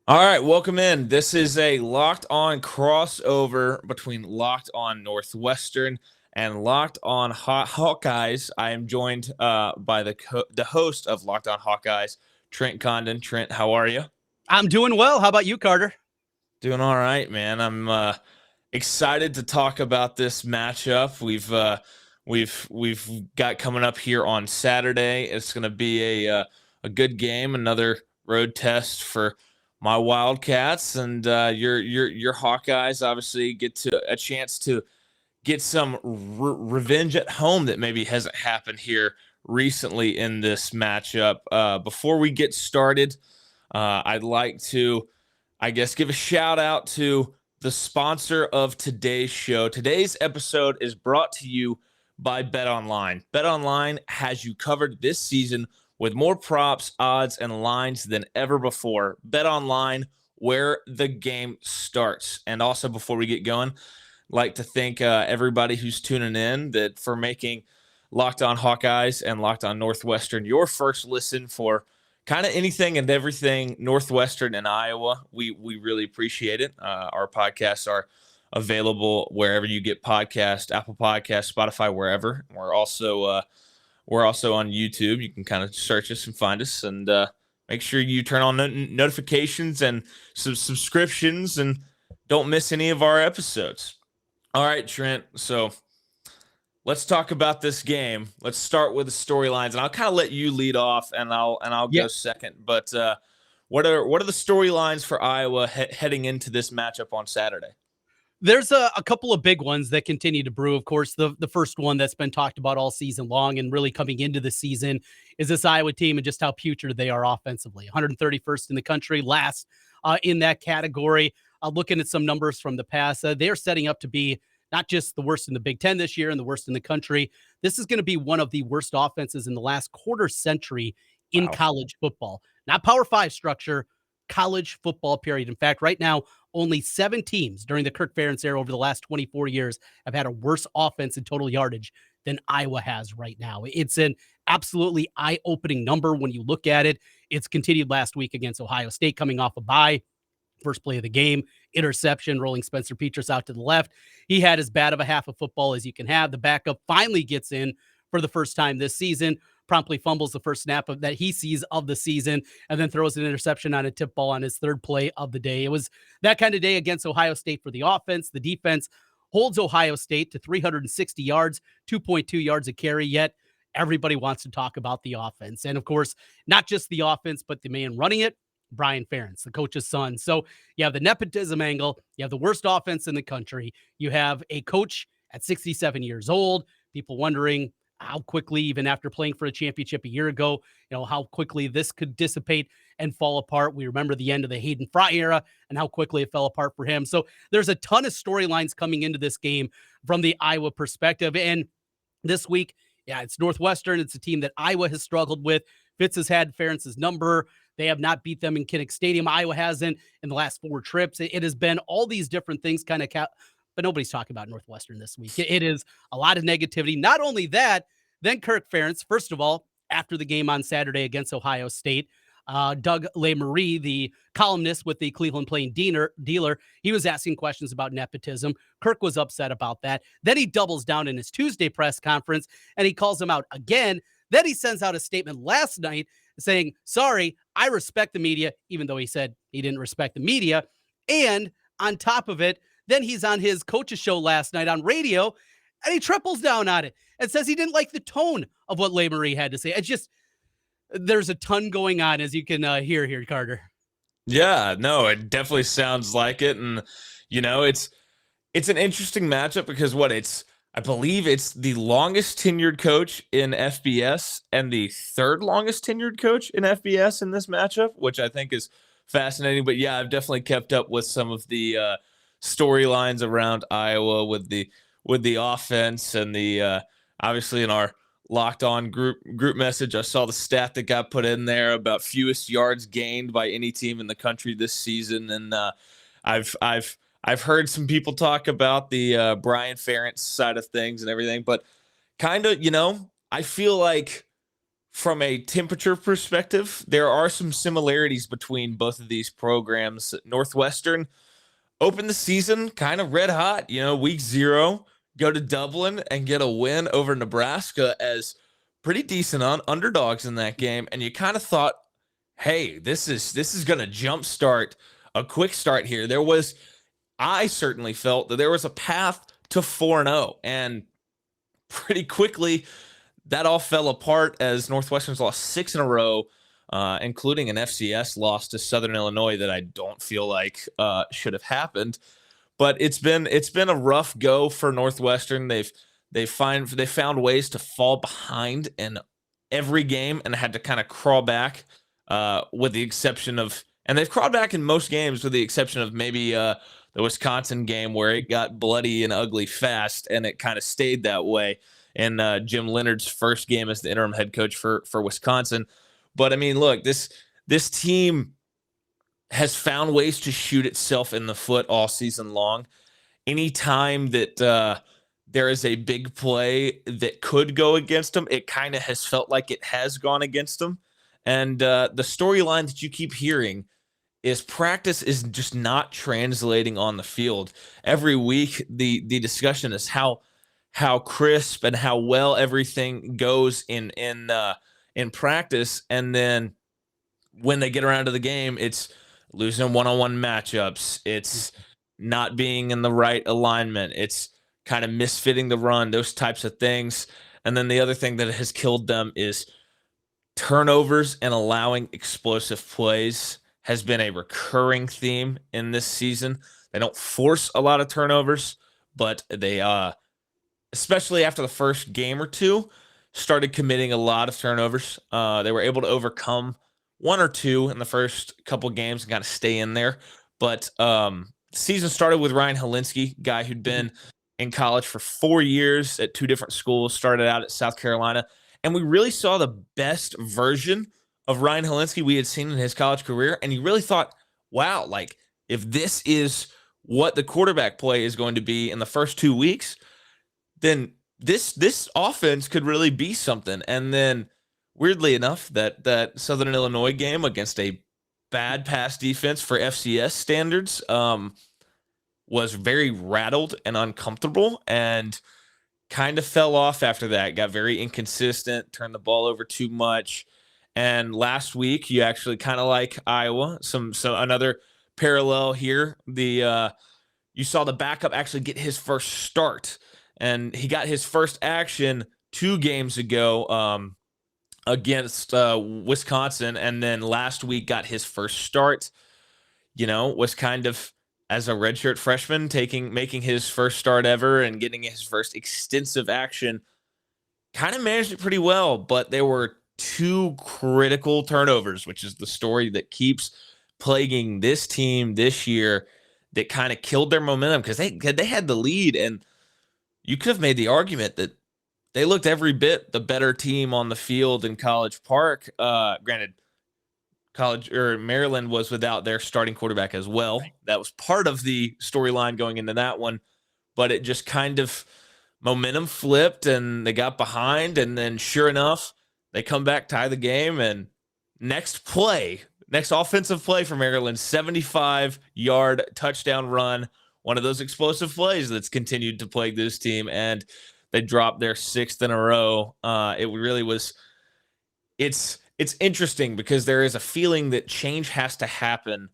All right, welcome in. This is a Locked On crossover between Locked On Northwestern and Locked On Hawkeyes. I am joined by the host of Locked On Hawkeyes, Trent Condon. Trent, how are you? I'm doing well. How about you, Carter? Doing all right, man. I'm excited to talk about this matchup. We've got coming up here on Saturday. It's going to be a good game, another road test for my Wildcats, and your Hawkeyes obviously get a chance to get some revenge at home that maybe hasn't happened here recently in this matchup. Before we get started, I'd like to, I guess, give a shout out to the sponsor of today's show. Today's episode is brought to you by BetOnline. BetOnline has you covered this season with more props, odds, and lines than ever before. BetOnline, where the game starts. And also, before we get going, I'd like to thank everybody who's tuning in that for making Locked On Hawkeyes and Locked On Northwestern your first listen for kind of anything and everything Northwestern and Iowa. We really appreciate it. Our podcasts are available wherever you get podcasts, Apple Podcasts, Spotify, wherever. We're also on YouTube. You can kind of search us and find us, and make sure you turn on notifications and subscriptions, and don't miss any of our episodes. All right, Trent. So let's talk about this game. Let's start with the storylines, and I'll kind of let you lead off, and I'll go second. But what are the storylines for Iowa heading into this matchup on Saturday? There's a couple of big ones that continue to brew. Of course, the first one that's been talked about all season long and really coming into the season is this Iowa team and just how putrid they are offensively. 131st in the country, last in that category. Looking at some numbers from the past, they're setting up to be not just the worst in the Big Ten this year and the worst in the country. This is going to be one of the worst offenses in the last quarter century in college football. Not Power 5 structure, college football period. In fact, right now, only 7 teams during the Kirk Ferentz era over the last 24 years have had a worse offense in total yardage than Iowa has right now. It's an absolutely eye-opening number when you look at it. It's continued last week against Ohio State coming off a bye. First play of the game, interception, rolling Spencer Petras out to the left. He had as bad of a half of football as you can have. The backup finally gets in for the first time this season, promptly fumbles the first snap that he sees of the season, and then throws an interception on a tip ball on his third play of the day. It was that kind of day against Ohio State for the offense. The defense holds Ohio State to 360 yards, 2.2 yards a carry, yet everybody wants to talk about the offense. And of course, not just the offense, but the man running it, Brian Ferentz, the coach's son. So you have the nepotism angle. You have the worst offense in the country. You have a coach at 67 years old. People wondering how quickly, even after playing for a championship a year ago, how quickly this could dissipate and fall apart. We remember the end of the Hayden Fry era and how quickly it fell apart for him. So there's a ton of storylines coming into this game from the Iowa perspective. And this week, it's Northwestern. It's a team that Iowa has struggled with. Fitz has had Ferentz's number. They have not beat them in Kinnick Stadium. Iowa hasn't in the last 4 trips. It has been all these different things kind of but nobody's talking about Northwestern this week. It is a lot of negativity. Not only that, then Kirk Ferentz, first of all, after the game on Saturday against Ohio State, Doug Lesmarie, the columnist with the Cleveland Plain Dealer, he was asking questions about nepotism. Kirk was upset about that. Then he doubles down in his Tuesday press conference, and he calls him out again. Then he sends out a statement last night saying, sorry, I respect the media, even though he said he didn't respect the media. And on top of it, then he's on his coach's show last night on radio, and he triples down on it and says he didn't like the tone of what Lesmarie had to say. It's just, there's a ton going on, as you can hear here, Carter. Yeah, no, it definitely sounds like it. And, it's an interesting matchup because I believe it's the longest tenured coach in FBS and the third longest tenured coach in FBS in this matchup, which I think is fascinating. But yeah, I've definitely kept up with some of the storylines around Iowa with the offense and the obviously in our Locked On group message, I saw the stat that got put in there about fewest yards gained by any team in the country this season, and I've heard some people talk about the Brian Ferentz side of things and everything, but kind of, I feel like from a temperature perspective, there are some similarities between both of these programs. Northwestern opened the season kind of red hot, week 0, go to Dublin and get a win over Nebraska as pretty decent underdogs in that game. And you kind of thought, hey, this is going to jumpstart a quick start here. I certainly felt that there was a path to 4-0, and pretty quickly that all fell apart as Northwestern's lost 6 in a row, including an FCS loss to Southern Illinois that I don't feel like should have happened. But it's been a rough go for Northwestern. They found ways to fall behind in every game and had to kind of crawl back, with the exception of, and they've crawled back in most games with the exception of maybe the Wisconsin game where it got bloody and ugly fast, and it kind of stayed that way in Jim Leonard's first game as the interim head coach for Wisconsin. But I mean, look, this team has found ways to shoot itself in the foot all season long. Anytime that there is a big play that could go against them, it kind of has felt like it has gone against them. And the storyline that you keep hearing is practice is just not translating on the field. Every week, the discussion is how crisp and how well everything goes in practice, and then when they get around to the game, it's losing one-on-one matchups. It's not being in the right alignment. It's kind of misfitting the run, those types of things. And then the other thing that has killed them is turnovers and allowing explosive plays has been a recurring theme in this season. They don't force a lot of turnovers, but they especially after the first game or two, started committing a lot of turnovers. They were able to overcome 1 or 2 in the first couple games and kind of stay in there. But the season started with Ryan Helinski, guy who'd been in college for 4 years at 2 different schools, started out at South Carolina. And we really saw the best version of Ryan Helinski we had seen in his college career. And you really thought, wow, like if this is what the quarterback play is going to be in the first 2 weeks, then this offense could really be something. And then weirdly enough, that Southern Illinois game against a bad pass defense for FCS standards was very rattled and uncomfortable, and kind of fell off after that. Got very inconsistent, turned the ball over too much. And last week, you actually kind of like Iowa. So another parallel here. You saw the backup actually get his first start, and he got his first action 2 games ago against Wisconsin, and then last week got his first start. Was kind of, as a redshirt freshman, making his first start ever and getting his first extensive action. Kind of managed it pretty well, but there were 2 critical turnovers, which is the story that keeps plaguing this team this year, that kind of killed their momentum because they had the lead, and you could have made the argument that they looked every bit the better team on the field in College Park. Granted, Maryland was without their starting quarterback as well. Right. That was part of the storyline going into that one, but it just kind of momentum flipped and they got behind, and then sure enough, they come back, tie the game, and next offensive play for Maryland, 75-yard touchdown run, one of those explosive plays that's continued to plague this team, and they dropped their 6th in a row. It really was. It's interesting because there is a feeling that change has to happen,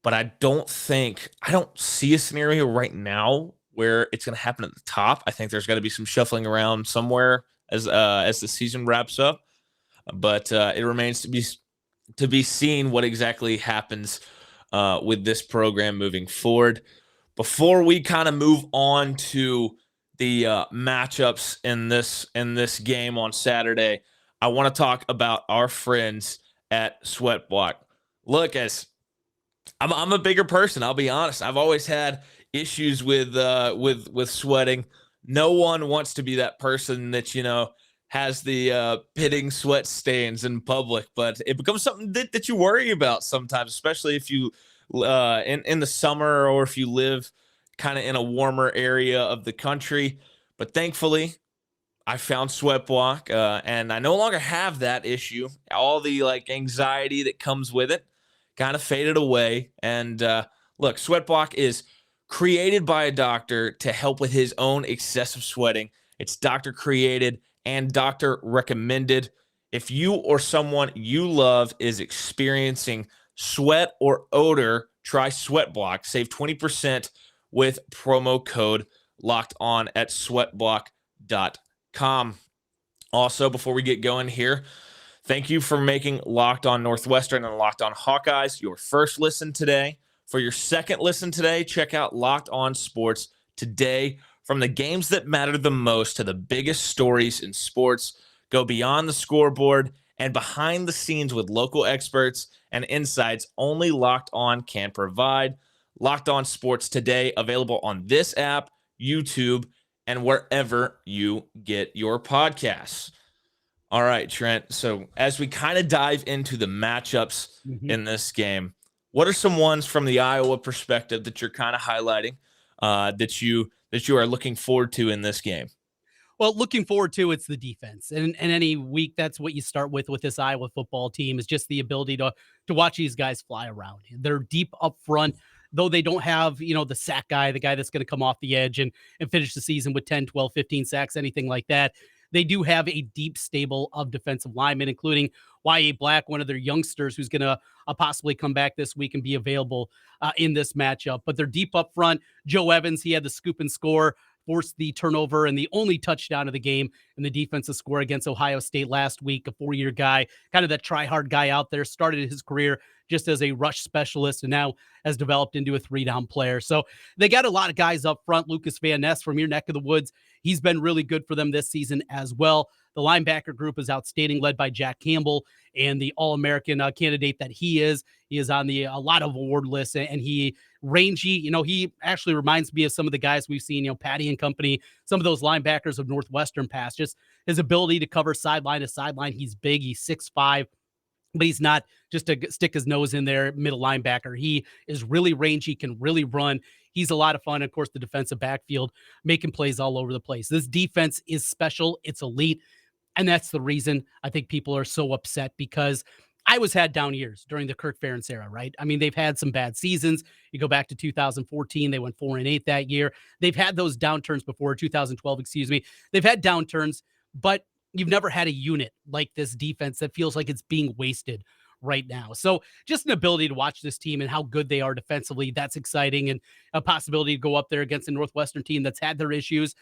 but I don't see a scenario right now where it's going to happen at the top. I think there's got to be some shuffling around somewhere as the season wraps up, but it remains to be seen what exactly happens with this program moving forward. Before we kind of move on to the matchups in this game on Saturday, I want to talk about our friends at Sweatblock. Look, as I'm a bigger person, I'll be honest. I've always had issues with sweating. No one wants to be that person that has the pitting sweat stains in public, but it becomes something that you worry about sometimes, especially if you in the summer or if you live kind of in a warmer area of the country. But thankfully, I found sweat block, and I no longer have that issue. All the anxiety that comes with it kind of faded away. And look, sweat block is created by a doctor to help with his own excessive sweating. It's doctor created and doctor recommended. If you or someone you love is experiencing sweat or odor, try sweat block. Save 20% with promo code locked on at sweatblock.com. Also, before we get going here, thank you for making Locked On Northwestern and Locked On Hawkeyes your first listen today. For your second listen today, check out Locked On Sports Today. From the games that matter the most to the biggest stories in sports, go beyond the scoreboard and behind the scenes with local experts and insights only Locked On can provide. Locked On Sports Today, available on this app, YouTube, and wherever you get your podcasts. All right, Trent. So as we kind of dive into the matchups in this game, what are some ones from the Iowa perspective that you're kind of highlighting that you are looking forward to in this game? Well, looking forward to it's the defense, and any week that's what you start with this Iowa football team is just the ability to watch these guys fly around. They're deep up front, though they don't have the sack guy, the guy that's going to come off the edge and finish the season with 10, 12, 15 sacks, anything like that. They do have a deep stable of defensive linemen, including Y.A. Black, one of their youngsters who's going to possibly come back this week and be available in this matchup. But they're deep up front. Joe Evans, he had the scoop and score, forced the turnover and the only touchdown of the game in the defensive score against Ohio State last week. A 4-year guy, kind of that try-hard guy out there, started his career just as a rush specialist and now has developed into a 3-down player. So they got a lot of guys up front. Lucas Van Ness from your neck of the woods, he's been really good for them this season as well. The linebacker group is outstanding, led by Jack Campbell, and the All-American candidate that he is. He is on a lot of award lists, and he rangy. He actually reminds me of some of the guys we've seen, Patty and company, some of those linebackers of Northwestern past. Just his ability to cover sideline to sideline. He's big. He's 6'5", but he's not just to stick his nose in there, middle linebacker. He is really rangy, can really run. He's a lot of fun. Of course, the defensive backfield making plays all over the place. This defense is special. It's elite. And that's the reason I think people are so upset, because Iowa's had down years during the Kirk Ferentz era, right? I mean, they've had some bad seasons. You go back to 2014, they went 4-8 that year. They've had those downturns before, 2012, excuse me. They've had downturns, but you've never had a unit like this defense that feels like it's being wasted right now. So just an ability to watch this team and how good they are defensively, that's exciting, and a possibility to go up there against a Northwestern team that's had their issues.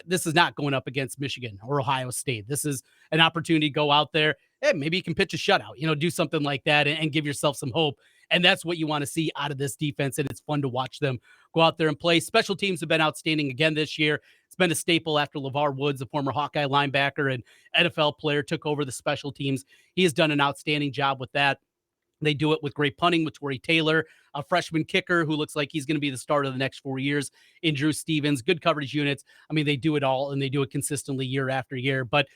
This is not going up against Michigan or Ohio State. This is an opportunity to go out there. Hey, maybe you can pitch a shutout, do something like that and give yourself some hope. And that's what you want to see out of this defense. And it's fun to watch them go out there and play. Special teams have been outstanding again this year. It's been a staple after LeVar Woods, the former Hawkeye linebacker and NFL player, took over the special teams. He has done an outstanding job with that. They do it with great punting with Torrey Taylor, a freshman kicker who looks like he's going to be the starter of the next 4 years in Drew Stevens, good coverage units. I mean, they do it all, and they do it consistently year after year. But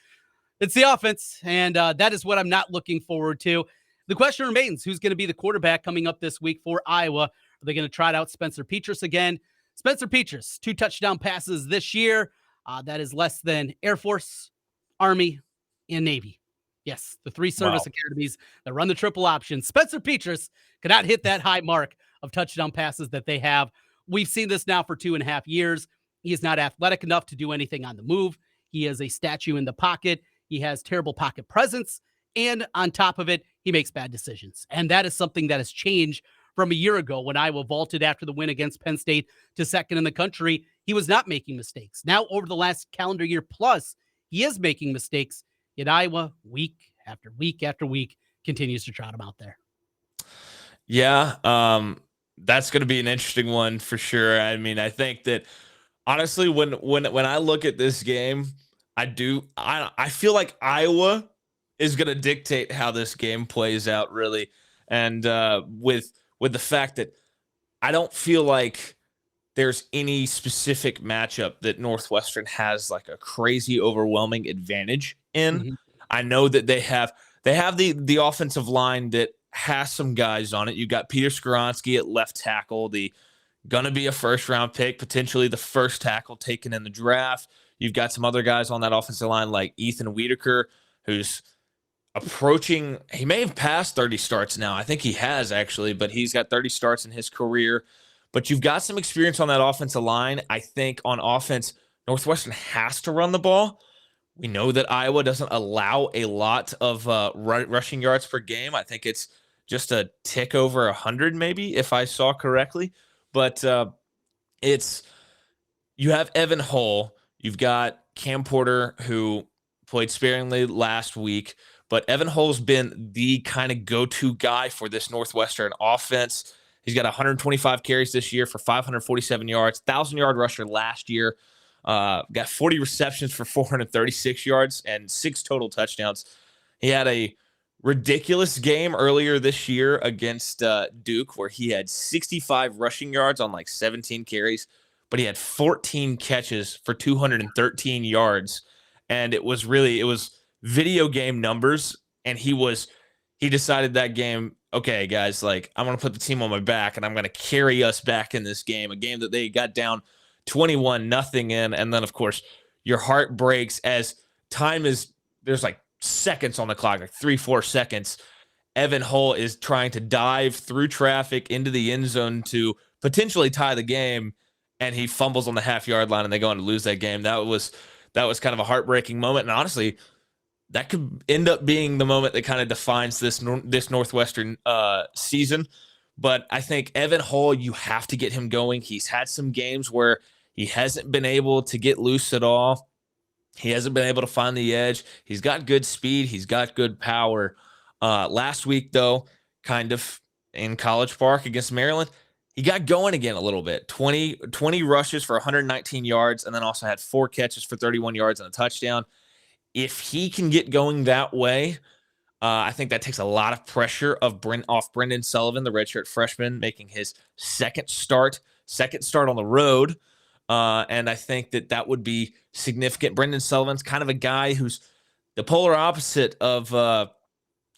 it's the offense, and that is what I'm not looking forward to. The question remains, who's going to be the quarterback coming up this week for Iowa? Are they going to trot out Spencer Petras again? Spencer Petras, 2 touchdown passes this year. That is less than Air Force, Army, and Navy. Yes, the 3 service academies that run the triple option. Spencer Petras cannot hit that high mark of touchdown passes that they have. We've seen this now for 2.5 years. He is not athletic enough to do anything on the move. He is a statue in the pocket. He has terrible pocket presence. And on top of it, he makes bad decisions. And that is something that has changed from a year ago when Iowa vaulted after the win against Penn State to second in the country. He was not making mistakes. Now, over the last calendar year plus, he is making mistakes. Yet Iowa, week after week after week, continues to trot him out there. Yeah, that's going to be an interesting one for sure. I mean, I think that honestly, when I look at this game, I feel like Iowa is going to dictate how this game plays out, really, and with the fact that I don't feel like there's any specific matchup that Northwestern has like a crazy overwhelming advantage in. Mm-hmm. I know that they have the offensive line that has some guys on it. You got Peter Skoronsky at left tackle, the gonna be a first round pick, potentially the first tackle taken in the draft. You've got some other guys on that offensive line like Ethan Wiedeker, who's approaching, he may have passed 30 starts now. I think he has actually, but he's got 30 starts in his career. But you've got some experience on that offensive line. I think on offense, Northwestern has to run the ball. We know that Iowa doesn't allow a lot of rushing yards per game. I think it's just a tick over 100, maybe, if I saw correctly. But it's you have Evan Hull. You've got Cam Porter, who played sparingly last week. But Evan Hull's been the kind of go-to guy for this Northwestern offense. He's got 125 carries this year for 547 yards, 1,000-yard rusher last year. Got 40 receptions for 436 yards and 6 total touchdowns. He had a ridiculous game earlier this year against Duke where he had 65 rushing yards on like 17 carries, but he had 14 catches for 213 yards. And it was video game numbers. And he decided that game, okay, guys, like I'm going to put the team on my back and I'm going to carry us back in this game, a game that they got down 21-0 in. And then, of course, your heart breaks as there's like seconds on the clock, like 3-4 seconds. Evan Hull is trying to dive through traffic into the end zone to potentially tie the game, and he fumbles on the half-yard line, and they go on to lose that game. That was kind of a heartbreaking moment, and honestly, that could end up being the moment that kind of defines this Northwestern season. But I think Evan Hull, you have to get him going. He's had some games where he hasn't been able to get loose at all. He hasn't been able to find the edge. He's got good speed. He's got good power. Last week, though, kind of in College Park against Maryland, he got going again a little bit. 20 rushes for 119 yards, and then also had 4 catches for 31 yards and a touchdown. If he can get going that way, I think that takes a lot of pressure off Brendan Sullivan, the redshirt freshman, making his second start on the road. And I think that would be significant. Brendan Sullivan's kind of a guy who's the polar opposite of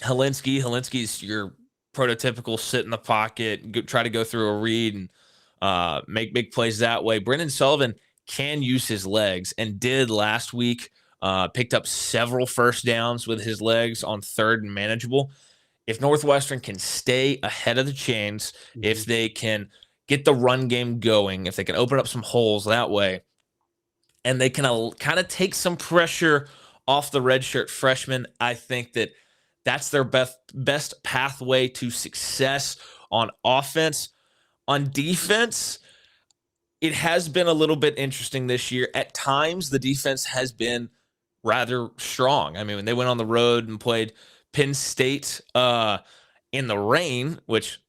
Helinski. Helinski's your prototypical sit in the pocket, try to go through a read and make big plays that way. Brendan Sullivan can use his legs and did last week. Picked up several first downs with his legs on third and manageable. If Northwestern can stay ahead of the chains, if they can get the run game going, if they can open up some holes that way, and they can kind of take some pressure off the redshirt freshman, I think that's their best pathway to success on offense. On defense, it has been a little bit interesting this year. At times, the defense has been rather strong. I mean, when they went on the road and played Penn State in the rain, which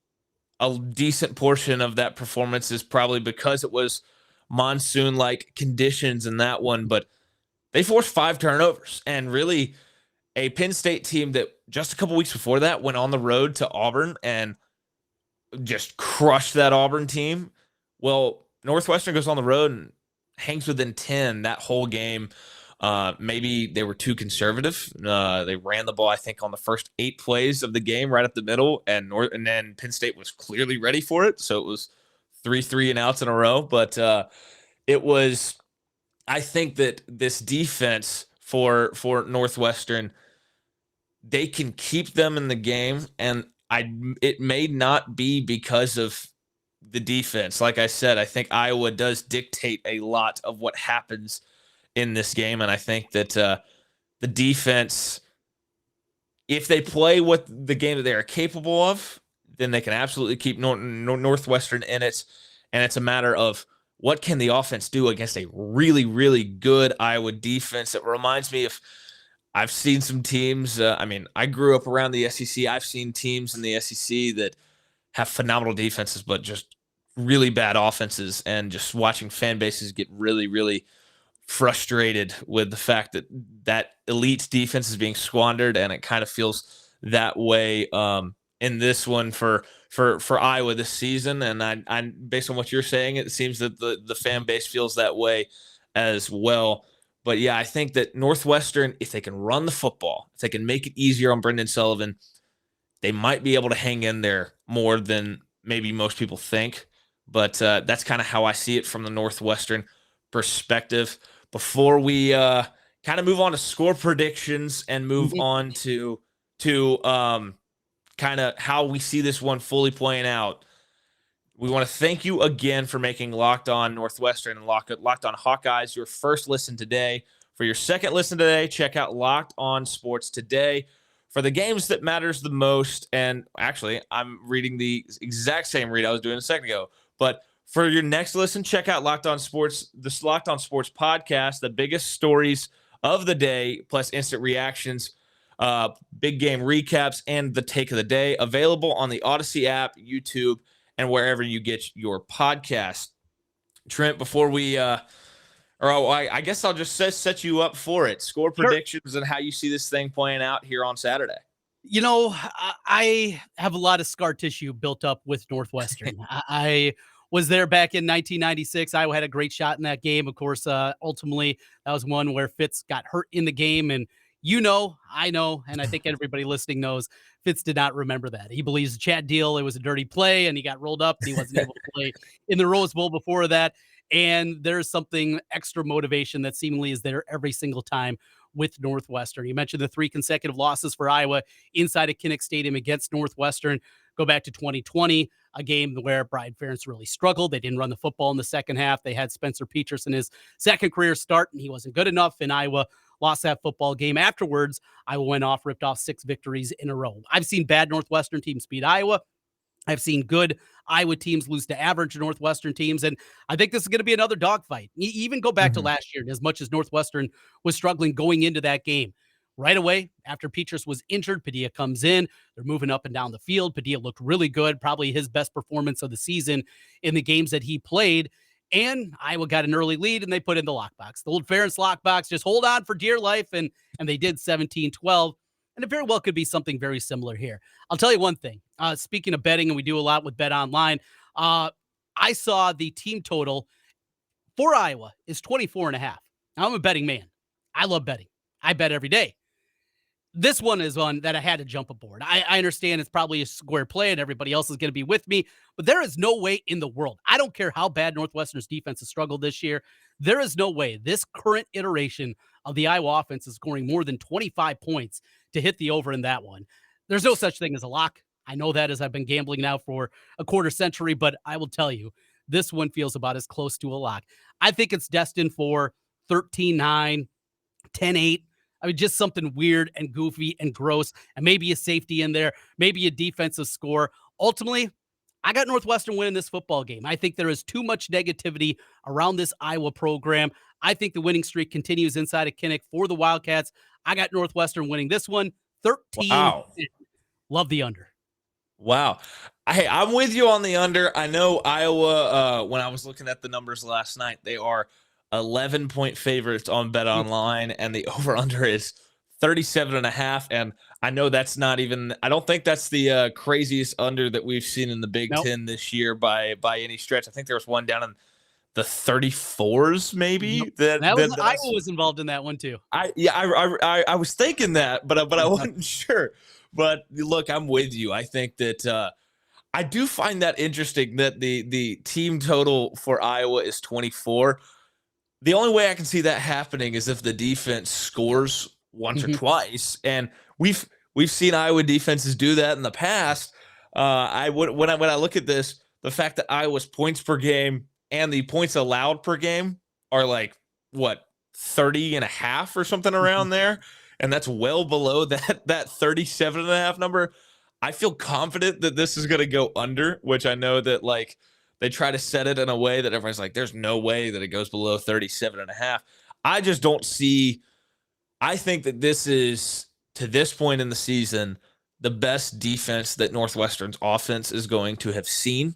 a decent portion of that performance is probably because it was monsoon-like conditions in that one, but they forced 5 turnovers. And really, a Penn State team that just a couple weeks before that went on the road to Auburn and just crushed that Auburn team. Well, Northwestern goes on the road and hangs within 10 that whole game. Maybe they were too conservative. They ran the ball, I think, on the first 8 plays of the game right up the middle, and then Penn State was clearly ready for it. So it was 3 and outs in a row. But I think that this defense for Northwestern, they can keep them in the game, and it may not be because of the defense. Like I said, I think Iowa does dictate a lot of what happens in this game, and I think that the defense, if they play what the game that they are capable of, then they can absolutely keep Northwestern in it, and it's a matter of what can the offense do against a really, really good Iowa defense. It reminds me of, I've seen some teams, I grew up around the SEC. I've seen teams in the SEC that have phenomenal defenses, but just really bad offenses, and just watching fan bases get really, really frustrated with the fact that elite defense is being squandered, and it kind of feels that way in this one for Iowa this season. And I based on what you're saying, it seems that the fan base feels that way as well. But yeah, I think that Northwestern, if they can run the football, if they can make it easier on Brendan Sullivan, they might be able to hang in there more than maybe most people think. But that's kind of how I see it from the Northwestern perspective. before we kind of move on to score predictions and move Mhm. on to kind of how we see this one fully playing out, we want to thank you again for making Locked On Northwestern and Locked On Hawkeyes your first listen today. For your second listen today, check out Locked On Sports Today for the games that matters the most. And actually, I'm reading the exact same read I was doing a second ago. But for your next listen, check out Locked On Sports, this Locked On Sports podcast, the biggest stories of the day, plus instant reactions, big game recaps, and the take of the day. Available on the Odyssey app, YouTube, and wherever you get your podcast. Trent, before we I guess I'll just set you up for it. Score Sure. predictions and how you see this thing playing out here on Saturday. I have a lot of scar tissue built up with Northwestern. I was there back in 1996. Iowa had a great shot in that game. Of course, ultimately, that was one where Fitz got hurt in the game. And I know, and I think everybody listening knows, Fitz did not remember that. He believes the Chad deal, it was a dirty play, and he got rolled up, and he wasn't able to play in the Rose Bowl before that. And there's something extra motivation that seemingly is there every single time with Northwestern. You mentioned the 3 consecutive losses for Iowa inside of Kinnick Stadium against Northwestern. Go back to 2020, a game where Brian Ferentz really struggled. They didn't run the football in the second half. They had Spencer Petras in his second career start, and he wasn't good enough, and Iowa lost that football game. Afterwards, Iowa went off, ripped off 6 victories in a row. I've seen bad Northwestern teams beat Iowa. I've seen good Iowa teams lose to average Northwestern teams, and I think this is going to be another dogfight. Even go back to last year, and as much as Northwestern was struggling going into that game, right away after Petras was injured, Padilla comes in. They're moving up and down the field. Padilla looked really good, probably his best performance of the season in the games that he played. And Iowa got an early lead, and they put in the lockbox. The old Ferentz lockbox, just hold on for dear life, and they did 17-12. And it very well could be something very similar here. I'll tell you one thing. Speaking of betting, and we do a lot with Bet Online, I saw the team total for Iowa is 24.5. Now, I'm a betting man. I love betting. I bet every day. This one is one that I had to jump aboard. I understand it's probably a square play and everybody else is going to be with me, but there is no way in the world. I don't care how bad Northwestern's defense has struggled this year. There is no way this current iteration of the Iowa offense is scoring more than 25 points to hit the over in that one. There's no such thing as a lock. I know that as I've been gambling now for a quarter century, but I will tell you, this one feels about as close to a lock. I think it's destined for 13-9, 10-8. I mean, just something weird and goofy and gross, and maybe a safety in there, maybe a defensive score. Ultimately, I got Northwestern winning this football game. I think there is too much negativity around this Iowa program. I think the winning streak continues inside of Kinnick for the Wildcats. I got Northwestern winning this one, 13. Wow. Love the under. Wow. Hey, I'm with you on the under. I know Iowa, when I was looking at the numbers last night, they are 11-point favorites on Bet Online, and the over-under is 37.5. And I know that's not even, I don't think that's the craziest under that we've seen in the Big Ten this year by any stretch. I think there was one down in the 34s, maybe. Iowa was involved in that one too. I was thinking that, but I wasn't sure. But look, I'm with you. I think that I do find that interesting that the team total for Iowa is 24. The only way I can see that happening is if the defense scores once or twice, and we've seen Iowa defenses do that in the past. When I look at this, the fact that Iowa's points per game and the points allowed per game are like what 30.5 or something around there, and that's well below that 37.5 number. I feel confident that this is going to go under, which I know that like they try to set it in a way that everybody's like, there's no way that it goes below 37.5. I just don't see. I think that this is, to this point in the season, the best defense that Northwestern's offense is going to have seen.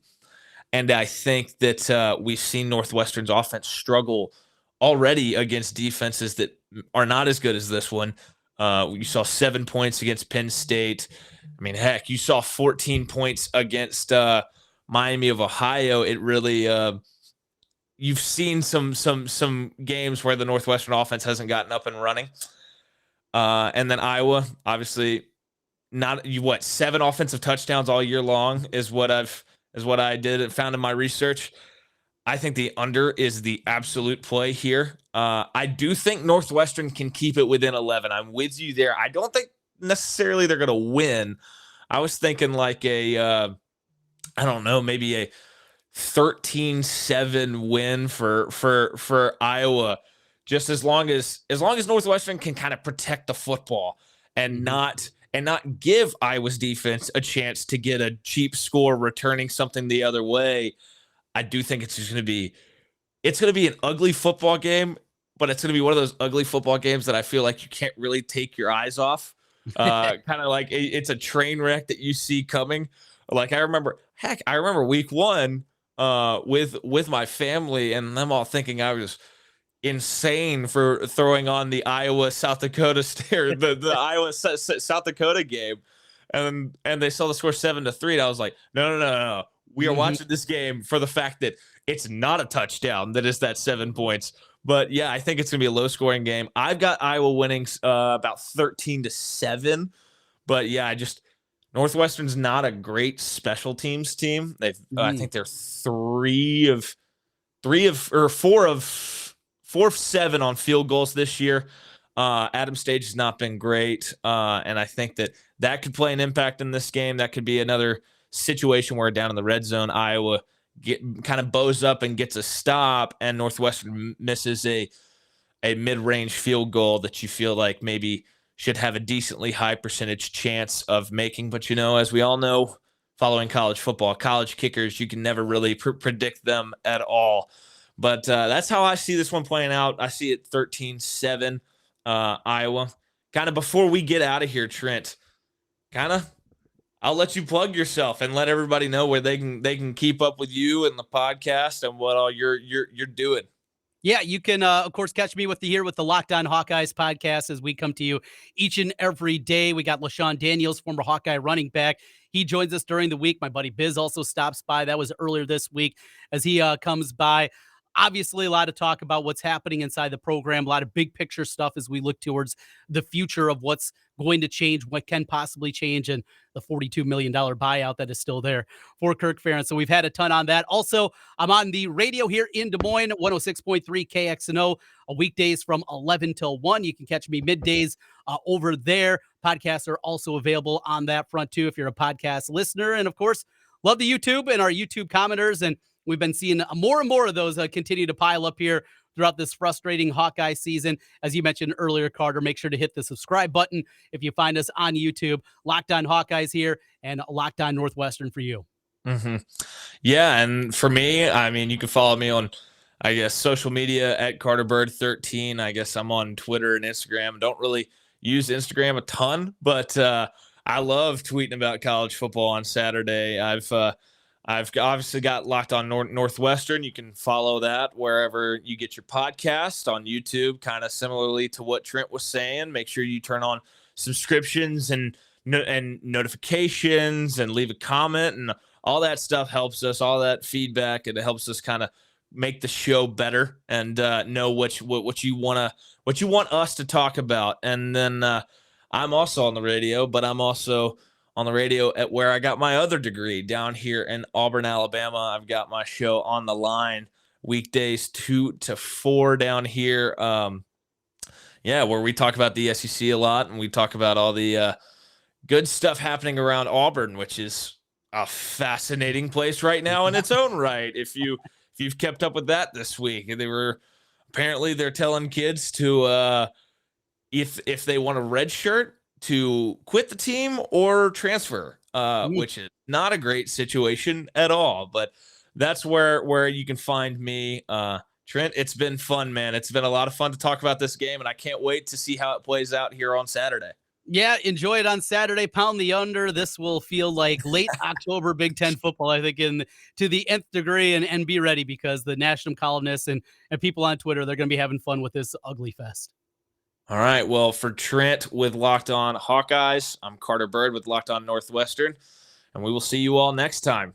And I think that we've seen Northwestern's offense struggle already against defenses that are not as good as this one. You saw 7 points against Penn State. I mean, heck, you saw 14 points against Miami of Ohio. It really, you've seen some games where the Northwestern offense hasn't gotten up and running. And then Iowa, obviously, 7 offensive touchdowns all year long is what I did and found in my research. I think the under is the absolute play here. I do think Northwestern can keep it within 11. I'm with you there. I don't think necessarily they're going to win. I was thinking like I don't know, maybe a 13-7 win for Iowa, just as long as Northwestern can kind of protect the football and not give Iowa's defense a chance to get a cheap score returning something the other way. I do think it's going to be an ugly football game, but it's going to be one of those ugly football games that I feel like you can't really take your eyes off. Kind of like it's a train wreck that you see coming. Like I remember week one with my family and them all thinking I was insane for throwing on the Iowa South Dakota the Iowa South Dakota game, and they saw the score 7-3. And I was like, no. We are watching this game for the fact that it's not a touchdown, that is that 7 points. But yeah, I think it's going to be a low scoring game. I've got Iowa winning about 13-7. But yeah, Northwestern's not a great special teams team. I think they're 4 of 7 on field goals this year. Adam Stage has not been great. And I think that could play an impact in this game. That could be another situation where down in the red zone, Iowa kind of bows up and gets a stop, and Northwestern misses a mid-range field goal that you feel like maybe should have a decently high percentage chance of making. But, as we all know, following college football, college kickers, you can never really predict them at all. But that's how I see this one playing out. I see it 13-7 Iowa. Kind of before we get out of here, Trent, I'll let you plug yourself and let everybody know where they can keep up with you and the podcast and what all you're doing. Yeah, you can, of course, catch me with the Locked On Hawkeyes podcast as we come to you each and every day. We got LaShawn Daniels, former Hawkeye running back. He joins us during the week. My buddy Biz also stops by. That was earlier this week as he comes by. Obviously, a lot of talk about what's happening inside the program, a lot of big picture stuff as we look towards the future of what's going to change, what can possibly change, and the $42 million buyout that is still there for Kirk Ferentz. So we've had a ton on that. Also, I'm on the radio here in Des Moines, 106.3 KXNO, weekdays from 11 till 1. You can catch me middays over there. Podcasts are also available on that front, too, if you're a podcast listener. And, of course, love the YouTube and our YouTube commenters. And we've been seeing more and more of those continue to pile up here throughout this frustrating Hawkeye season. As you mentioned earlier, Carter, make sure to hit the subscribe button if you find us on YouTube. Locked On Hawkeyes here and Locked On Northwestern for you. Yeah, and for me, I mean, you can follow me on, I guess, social media at CarterByrd13. I guess I'm on Twitter and Instagram. Don't really use Instagram a ton, but I love tweeting about college football on Saturday. I've obviously got Locked On Northwestern. You can follow that wherever you get your podcast, on YouTube, kind of similarly to what Trent was saying. Make sure you turn on subscriptions and notifications and leave a comment, and all that stuff helps us, all that feedback, and it helps us kind of make the show better and know what you want us to talk about. And then I'm also on the radio, but I'm also on the radio at where I got my other degree down here in Auburn, Alabama. I've got my show On the Line weekdays 2 to 4 down here. Where we talk about the SEC a lot, and we talk about all the good stuff happening around Auburn, which is a fascinating place right now in its own right. If you've kept up with that this week, they're telling kids to if they want a red shirt, to quit the team or transfer, which is not a great situation at all. But that's where you can find me. Trent, it's been fun, man. It's been a lot of fun to talk about this game, and I can't wait to see how it plays out here on Saturday. Yeah, enjoy it on Saturday. Pound the under. This will feel like late October Big Ten football, I think, to the nth degree, and be ready, because the national columnists and people on Twitter, they're going to be having fun with this ugly fest. All right. Well, for Trent with Locked On Hawkeyes, I'm Carter Byrd with Locked On Northwestern, and we will see you all next time.